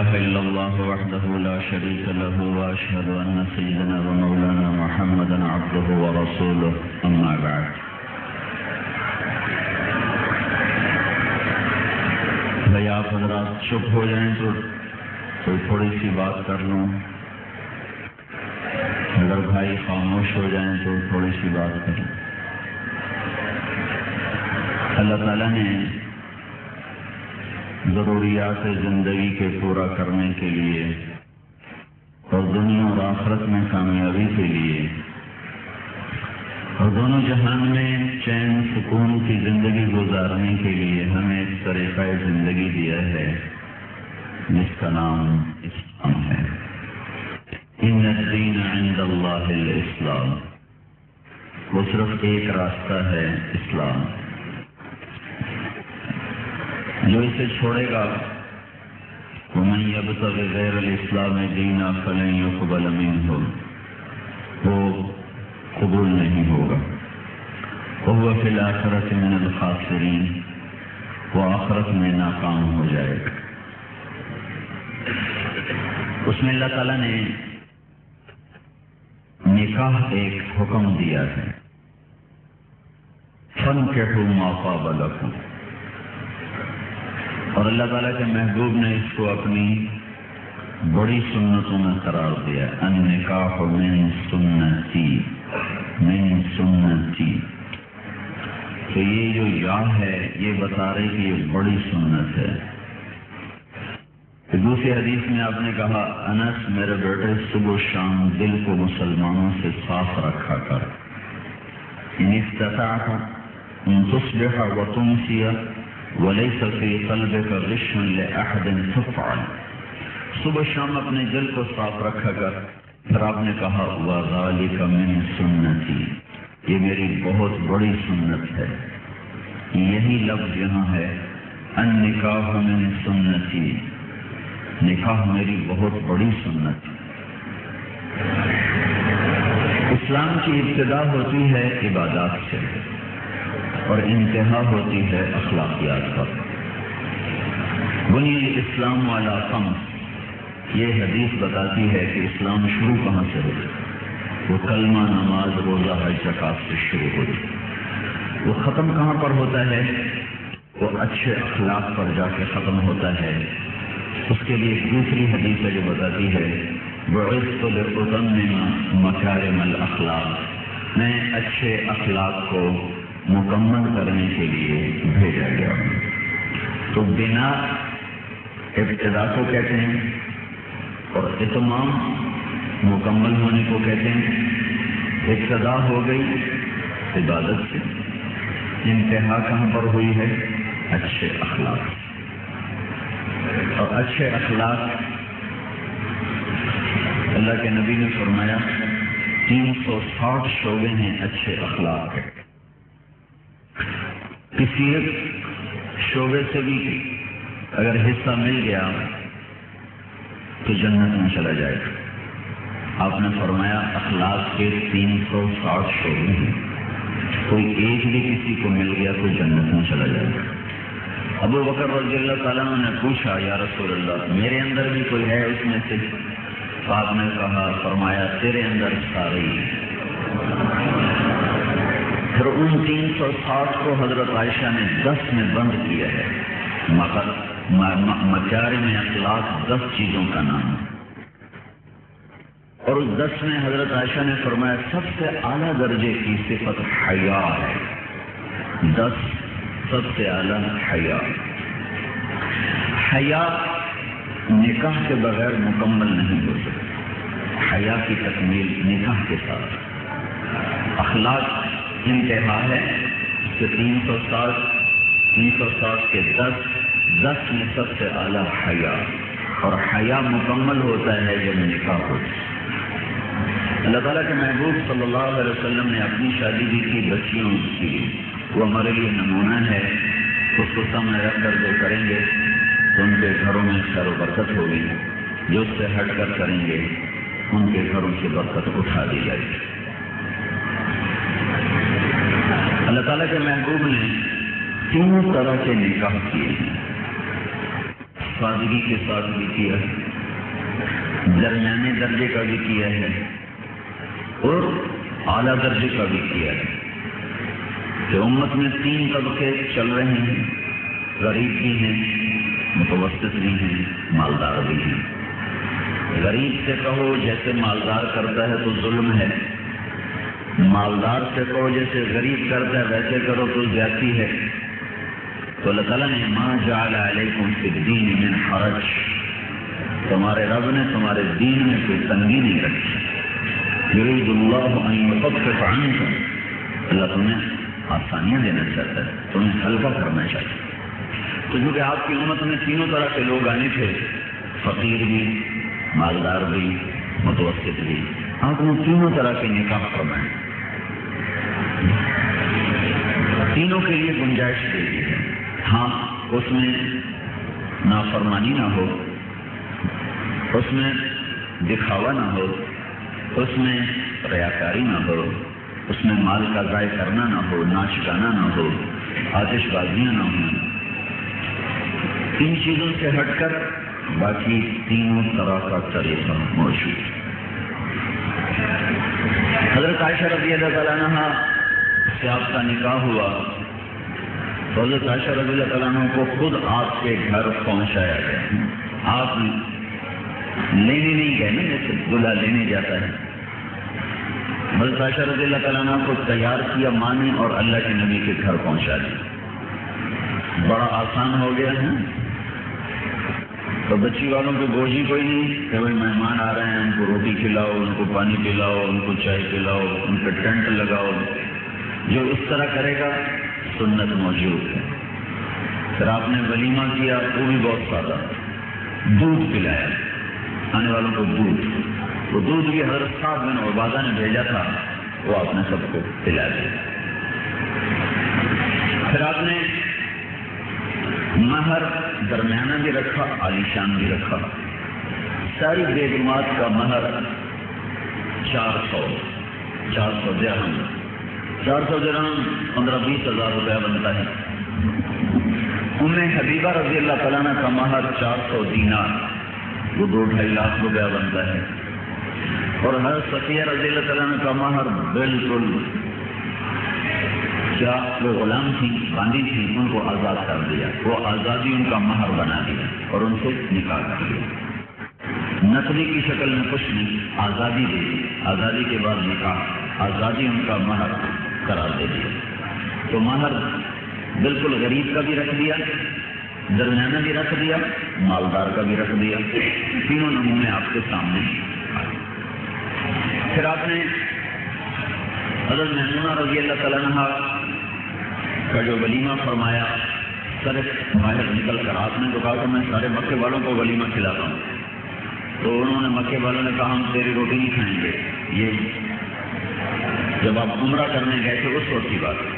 إله إلا الله وحده لا شريك له وأشهد أن سيدنا ومولانا محمدا عبده ورسوله أما بعد بھائی آپ حضرات چپ ہو جائیں تو کوئی تھوڑی سی بات کر لوں، اگر بھائی خاموش ہو جائیں تو تھوڑی سی بات کر لوں۔ اللہ تعالیٰ نے ضروریات زندگی کے پورا کرنے کے لیے اور دنیا اور آخرت میں کامیابی کے لیے اور دونوں جہان میں چین سکون کی زندگی گزارنے کے لیے ہمیں ایک طریقہ زندگی دیا ہے جس کا نام اسلام ہے۔ ان الدین عند اللہ الاسلام، وہ صرف ایک راستہ ہے اسلام۔ جو اسے چھوڑے گا وَمَن يَبْتَغِ غَيْرَ الْإِسْلَامِ دِينًا فَلَن يُقْبَلَ مِنْهُ، وہ قبول نہیں ہوگا۔ وَهُوَ فِي الْآخِرَةِ مِنَ الْخَاسِرِينَ، وہ آخرت میں ناکام ہو جائے گا۔ اس میں اللہ تعالیٰ نے نکاح ایک حکم دیا ہے، فَانكِحُوا مَا طَابَ لَكُمْ، اور اللہ تعالیٰ کے محبوب نے اس کو اپنی بڑی سنتوں میں قرار دیا، النکاح من سنتی، من سنتی۔ تو یہ جو یا ہے یہ بتا رہے کہ یہ بڑی سنت ہے۔ دوسری حدیث میں آپ نے کہا، انس میرے بیٹے صبح و شام دل کو مسلمانوں سے صاف رکھا کر، ان استطاعت ان تصبح وتمسی وَلَيْسَ فِي قَلْبِكَ غِشٌّ لِأَحَدٍ فَافْعَلْ، صبح شام اپنے دل کو صاف رکھا کر۔ پھر آپ نے کہا وَذَلِكَ مِن سُنَّتِي، یہ میری بہت بڑی سنت ہے۔ یہی لفظ یہاں ہے، النکاح من سنتی، نکاح میری بہت بڑی سنت ہے۔ اسلام کی ابتدا ہوتی ہے عبادات سے اور انتہا ہوتی ہے اخلاقیات پر۔ بنی الاسلام علی خمس، یہ حدیث بتاتی ہے کہ اسلام شروع کہاں سے ہوتا ہے؟ وہ کلمہ، نماز، روزہ، حج، زکات سے شروع ہوتی ہے۔ وہ ختم کہاں پر ہوتا ہے؟ وہ اچھے اخلاق پر جا کے ختم ہوتا ہے۔ اس کے لیے ایک دوسری حدیث ہے جو بتاتی ہے، بعثت لأتمم مکارم الاخلاق، میں اچھے اخلاق کو مکمل کرنے کے لیے بھیجا گیا ہوں۔ تو بنا ابتدا کو کہتے ہیں اور اتمام مکمل ہونے کو کہتے ہیں۔ ابتدا ہو گئی عبادت سے، انتہا کہاں پر ہوئی ہے؟ اچھے اخلاق، اور اچھے اخلاق اللہ کے نبی نے فرمایا 360 شعبے ہیں اچھے اخلاق کے۔ کسی ایک شعبے سے بھی اگر حصہ مل گیا تو جنت میں چلا جائے گا۔ آپ نے فرمایا اخلاق کے 360 شعبے ہیں، کوئی ایک بھی کسی کو مل گیا تو جنت میں چلا جائے گا۔ ابو بکر رضی اللہ تعالیٰ عنہ نے پوچھا، یا رسول اللہ میرے اندر بھی کوئی ہے اس میں سے؟ آپ نے کہا، فرمایا تیرے اندر سارے ہی۔ پھر ان 360 کو حضرت عائشہ نے 10 میں بند کیا ہے۔ مکارم اخلاق 10 چیزوں کا نام ہے، اور اس 10 میں حضرت عائشہ نے فرمایا سب سے اعلیٰ درجے کی صفت حیا ہے۔ 10 سب سے اعلیٰ حیا۔ حیا نکاح کے بغیر مکمل نہیں ہو سکتی، حیا کی تکمیل نکاح کے ساتھ۔ اخلاق انتہا ہے، اس کے 360 کے 10 میں سب سے اعلیٰ حیا، اور حیا مکمل ہوتا ہے جب نکاح ہوتا ہے۔ اللہ تعالیٰ کے محبوب صلی اللہ علیہ وسلم نے اپنی شادی بھی کی، بچیوں کی، وہ ہمارے لیے نمونہ ہے۔ اس کو سامنے رکھ کر جو کریں گے تو ان کے گھروں میں خیر و برکت ہوگی، جو اس سے ہٹ کر کریں گے ان کے گھروں سے برکت اٹھا دی جائے گی۔ اللہ تعالیٰ تعالیٰ کے محبوب نے تینوں طرح کے نکاح کیے ہیں، سادگی کے ساتھ بھی کیا ہے، درمیانے درجے کا بھی کیا ہے اور اعلیٰ درجے کا بھی کیا ہے کہ امت میں 3 طبقے چل رہے ہیں، غریب بھی ہیں، متوسط بھی ہیں، مالدار بھی ہیں۔ غریب سے کہو جیسے مالدار کرتا ہے تو ظلم ہے، مالدار سے کہو جیسے غریب کرتا ہے ویسے کرو تو زیادتی ہے۔ تو اللہ تعالیٰ نے ما جعل علیکم فی الدین من حرج، تمہارے رب نے تمہارے دین میں کوئی تنگی نہیں رکھی۔ یرید اللہ ان یخفف عنکم، اللہ تمہیں آسانیاں دینا چاہتا ہے، تمہیں ہلکا کرنا چاہتا ہے۔ تو کیونکہ آپ کی امت میں تینوں طرح کے لوگ آنے تھے، فقیر بھی، مالدار بھی، متوسط بھی، آپ نے تینوں طرح کے نکاح فرمائے، تینوں کے لیے گنجائش دے دی ہے۔ ہاں اس میں نافرمانی نہ ہو، اس میں دکھاوا نہ ہو، اس میں ریاکاری نہ ہو، اس میں مال کا ضائع کرنا نہ ہو، ناچ گانا نہ ہو، آتش بازیاں نہ ہوں۔ ان چیزوں سے ہٹ کر باقی تینوں طرح کا طریقہ موجود۔ حضرت عائشہ رضی اللہ تعالیٰ عنہ سے آپ کا نکاح ہوا تو حضرت عائشہ رضی اللہ تعالیٰ عنہ کو خود آپ کے گھر پہنچایا گیا۔ آپ لینے نہیں گئے نا، جیسے دلہا لینے جاتا ہے۔ حضرت عائشہ رضی اللہ تعالیٰ عنہ کو تیار کیا ماں نے اور اللہ کے نبی کے گھر پہنچا دیا۔ بڑا آسان ہو گیا ہے، تو بچی والوں کو بوجھ ہی کوئی نہیں کہ بھائی مہمان آ رہے ہیں، ان کو روٹی کھلاؤ، ان کو پانی پلاؤ، ان کو چائے پلاؤ، ان پہ ٹینٹ لگاؤ۔ جو اس طرح کرے گا سنت موجود ہے۔ پھر آپ نے ولیمہ کیا، وہ بھی بہت سادہ، دودھ پلایا آنے والوں کو، وہ دودھ بھی حضرت صاحب بن عبادہ نے بھیجا تھا، وہ آپ نے سب کو پلا دیا۔ پھر آپ نے مہر درمیانہ بھی رکھا، عالیشان بھی رکھا۔ ساری بیگمات کا مہر 400 درہم، 400 درہم 15-20 ہزار روپیہ بنتا ہے۔ ام حبیبہ رضی اللہ تعالیٰ عنہ کا مہر 400 دینار، وہ 2-2.5 لاکھ روپیہ بنتا ہے۔ اور حضرت صفیہ رضی اللہ تعالیٰ عنہ کا مہر بالکل، کیا وہ غلام تھی، باندھی تھی، ان کو آزاد کر دیا، وہ آزادی ان کا مہر بنا دیا اور ان سے نکاح کر دیا۔ نقدی کی شکل میں کچھ نہیں، آزادی دے دی، آزادی کے بعد نکاح، آزادی ان کا مہر قرار دے دیا۔ تو مہر بالکل غریب کا بھی رکھ دیا، درمیانہ بھی رکھ دیا، مالدار کا بھی رکھ دیا۔ تینوں نمونے آپ کے سامنے آئے۔ پھر آپ نے حضرت میمونہ رضی اللہ تعالیٰ عنہ کا جو ولیمہ فرمایا، سر باہر نکل کر آپ نے تو کہا کہ میں سارے مکے والوں کو ولیمہ کھلاتا ہوں۔ تو انہوں نے، مکے والوں نے کہا ہم تیری روٹی نہیں کھائیں گے۔ یہ جب آپ عمرہ کرنے گئے تھے اس وقت کی بات ہے۔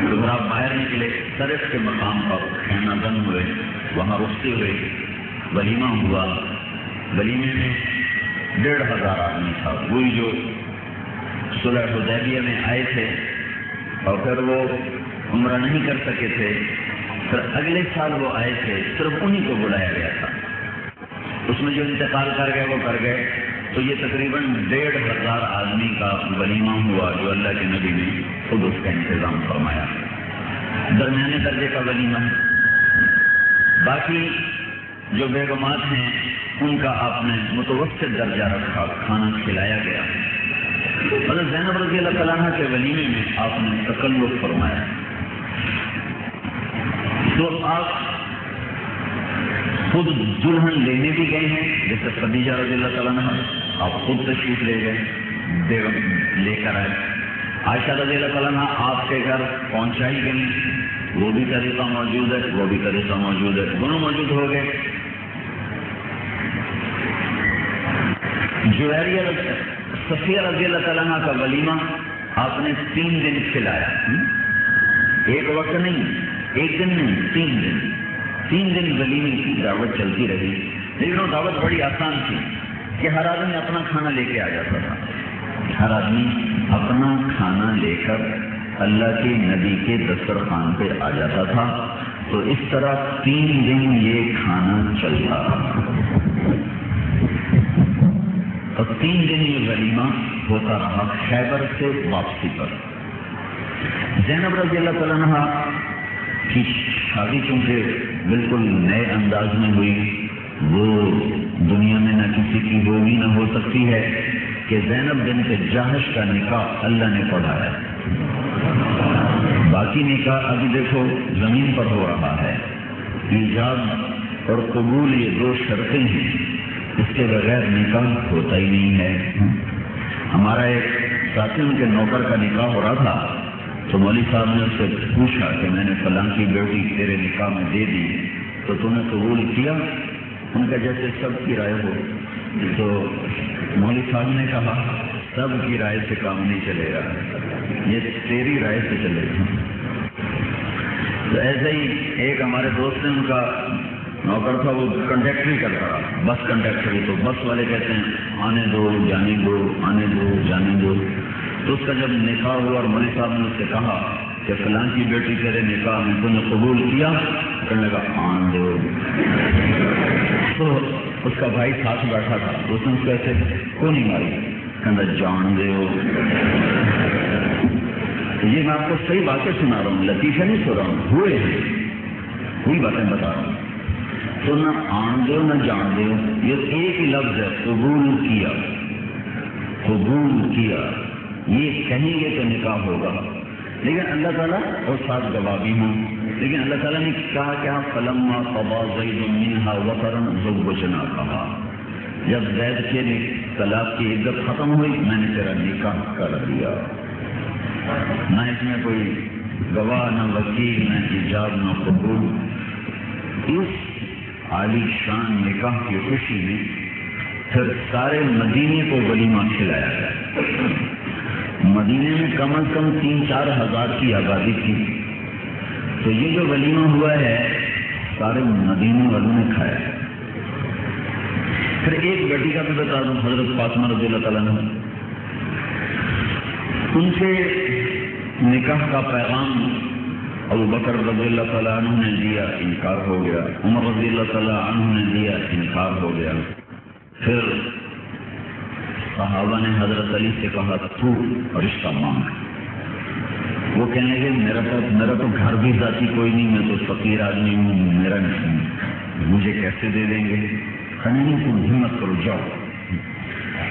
تو پھر آپ باہر نکلے، سرف کے مقام پر خیمہ بند ہوئے، وہاں رخصتی ہوئے، ولیمہ ہوا۔ ولیمے میں 1,500 آدمی تھا، وہی جو صلح حدیبیہ میں آئے تھے اور پھر وہ عمرہ نہیں کر سکے تھے، پھر اگلے سال وہ آئے تھے، صرف انہی کو بلایا گیا تھا۔ اس میں جو انتقال کر گئے وہ کر گئے۔ تو یہ تقریباً 1,500 آدمی کا ولیمہ ہوا جو اللہ کے نبی نے خود اس کا انتظام فرمایا۔ درمیانے درجے کا ولیمہ ہے۔ باقی جو بیگمات ہیں ان کا آپ نے متوسط درجہ رکھا، کھانا کھلایا گیا۔ حضرت زینب رضی اللہ تعالیٰ عنہ کے ولیمے میں آپ نے تکلف فرمایا۔ تو آپ خود دلہن لینے بھی گئے ہیں، جیسے خدیجہ رضی اللہ تعالیٰ عنہ، آپ خود تشریف لے گئے، بیگم لے کر آئے۔ عائشہ رضی اللہ تعالیٰ عنہ آپ کے گھر پہنچائی گئی، وہ بھی طریقہ موجود ہے، وہ بھی طریقہ موجود ہے، دونوں موجود ہو گئے۔ جویریہ صفیہ رضی اللہ تعالیٰ عنہ کا ولیمہ آپ نے 3 دن کھلایا، ایک وقت نہیں، ایک دن نہیں، 3 دن 3 دن ولیمے کی دعوت چلتی رہی۔ لیکن وہ دعوت بڑی آسان تھی کہ ہر آدمی اپنا کھانا لے کے آ جاتا تھا، ہر آدمی اپنا کھانا لے کر اللہ کے نبی کے دسترخوان پہ آ جاتا تھا تو اس طرح 3 دن یہ کھانا چلتا رہا اور 3 دن یہ ولیمہ ہوتا رہا خیبر سے واپسی پر۔ زینب رضی اللہ تعالیٰ عنہ کی شادی چونکہ بالکل نئے انداز میں ہوئی، وہ دنیا میں نہ کسی کی ہوگی نہ ہو سکتی ہے کہ زینب بنت جہش کا نکاح اللہ نے پڑھایا۔ باقی نکاح ابھی دیکھو زمین پر ہو رہا ہے۔ ایجاب اور قبول یہ 2 شرطیں ہیں، اس کے بغیر نکاح ہوتا ہی نہیں ہے۔ ہمارا ایک ساتھی ان کے نوکر کا نکاح ہو رہا تھا، تو مولوی صاحب نے اس سے پوچھا کہ میں نے فلاں کی بیٹی تیرے نکاح میں دے دی تو تم نے قبول کیا؟ ان کا جیسے سب کی رائے ہو، تو مولوی صاحب نے کہا سب کی رائے سے کام نہیں چلے گا، یہ تیری رائے سے چلے گا۔ تو ایسے ہی ایک ہمارے دوست نے، ان کا نوکر تھا، وہ کنڈکٹری کرتا رہا، بس کنڈکٹری، تو بس والے کہتے ہیں آنے دو جانے دو، آنے دو جانے دو۔ تو اس کا جب نکاح ہوا اور مولوی صاحب نے اس سے کہا کہ فلاں کی بیٹی تیرے نکاح میں تم نے قبول کیا؟ کہنے لگا آن دو۔ تو اس کا بھائی ساتھ بیٹھا تھا، تو اس نے اس کو ایسے کو نہیں ماری، کہنا جان دے ہو۔ یہ میں آپ کو صحیح باتیں سنا رہا ہوں، لطیفے نہیں سن رہا ہوں، ہوئے ہیں، وہی باتیں بتا رہا ہوں۔ تو نہ آن دو نہ جان دو، یہ ایک ہی لفظ ہے، قبول کیا، قبول کیا، یہ کہیں گے تو نکاح ہوگا۔ لیکن اللہ تعالیٰ اور ساتھ گواہ بھی ہوں، لیکن اللہ تعالیٰ نے کہا کہ فلما قضى زید منها وطرا زوجنا کہا، جب زید کے طلاق کی عدت ختم ہوئی میں نے تیرا نکاح کر دیا۔ نہ اس میں کوئی گواہ، نہ وکیل، نہ ایجاب، نہ قبول۔ اس عالی شان نکاح کی خوشی میں پھر سارے مدینے کو ولیمہ کھلایا گیا۔ مدینے میں کم از کم 3-4 ہزار کی آبادی تھی، تو یہ جو ولیمہ ہوا ہے سارے مدینے والوں نے کھایا۔ پھر ایک بیٹی کا بھی بتا دوں، حضرت فاطمہ رضی اللہ تعالیٰ عنہ، ان کے نکاح کا پیغام ابو بکر رضی اللہ تعالیٰ عنہ نے دیا، انکار ہو گیا۔ عمر رضی اللہ تعالیٰ عنہ نے دیا، انکار ہو گیا۔ پھر صحابہ نے حضرت علی سے کہا تو رشتہ مانگ۔ وہ کہنے لگے میرا تو گھر بھی ذاتی کوئی نہیں، میں تو فقیر آدمی ہوں، میرا نہیں، مجھے کیسے دے دیں گے؟ کہنے نہیں، تم ہمت کرو جاؤ۔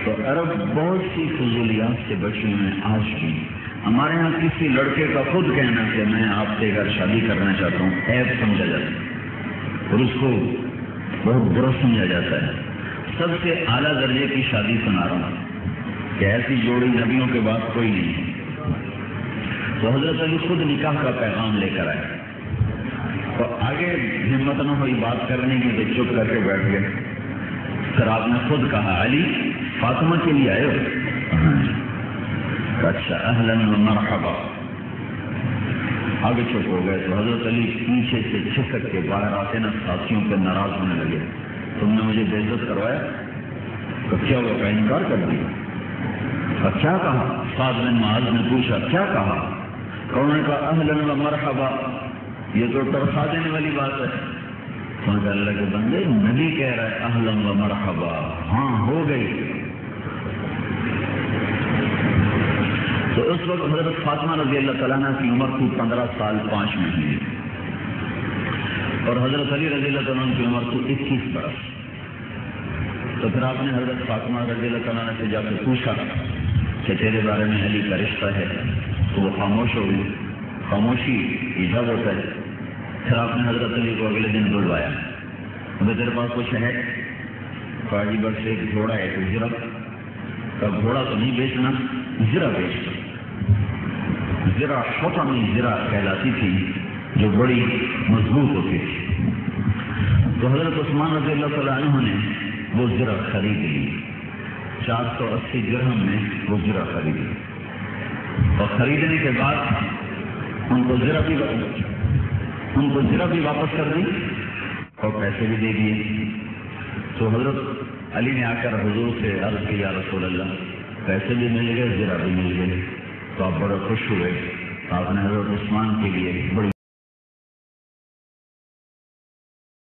تو عرب بہت سی فضولیات سے بچی ہیں آج بھی۔ ہمارے ہاں کسی لڑکے کا خود کہنا کہ میں آپ کے گھر شادی کرنا چاہتا ہوں عیب سمجھا جاتا ہے اور اس کو بہت برا سمجھا جاتا ہے۔ سب سے اعلیٰ درجے کی شادی سنا رہا ہوں کہ ایسی جوڑی نبیوں کے بعد کوئی نہیں ہے۔ تو حضرت علی خود نکاح کا پیغام لے کر آئے، تو آگے ہمت نہ ہوئی بات کرنے کی، تو چپ کر کے بیٹھ گئے۔ پھر آپ نے خود کہا علی فاطمہ کے لیے آئے ہو؟ اچھا اہلاً و مرحبا۔ آگے چپ ہو گئے۔ تو حضرت علی پیچھے سے چھسک کے باہر آتے نا ساتھیوں پہ ناراض ہونے لگے، تم نے مجھے بے عزت کروایا، تو کیا ہوا کا انکار کر دیا؟ کیا کہا؟ سعد بن معاذ نے پوچھا کیا کہا؟ انہوں نے کہا اہلاً و مرحبا، یہ تو ترخا دینے والی بات ہے۔ تو اللہ کے بندے، نبی کہہ رہا ہے اہلاً و مرحبا، ہاں ہو گئی۔ تو اس وقت حضرت فاطمہ رضی اللہ تعالیٰ عنہ کی عمر تھی 15 سال 5 مہینے، اور حضرت علی رضی اللہ تعالیٰ عنہ کی عمر تھی 21 برس۔ تو پھر آپ نے حضرت فاطمہ رضی اللہ تعالیٰ عنہ سے جا کے پوچھا کہ تیرے بارے میں علی کا رشتہ ہے، تو وہ خاموش ہو گئی۔ خاموشی ایجاب ہوتا ہے۔ پھر آپ نے حضرت علی کو اگلے دن بلوایا، تیرے پاس کچھ ہے؟ فاجی بس ایک گھوڑا ہے، تو زرا کا گھوڑا تو نہیں بیچنا، زرا بیچنا۔ زرا چھوٹا میں زرا کہلاتی تھی جو بڑی مضبوط ہوتی تھی۔ تو حضرت عثمان رضی اللہ تعالیٰ عنہ نے وہ زرا خرید لی، 480 درہم میں وہ زرا خریدی، اور خریدنے کے بعد ان کو زرا بھی واپس کر دی اور پیسے بھی دے دیے۔ تو حضرت علی نے آ کر حضور سے عرض کی یا رسول اللہ، پیسے بھی مل گئے، زرا بھی مل گئے۔ تو آپ بڑے خوش ہوئے۔ آپ نے حضرت عثمان کے لیے بڑی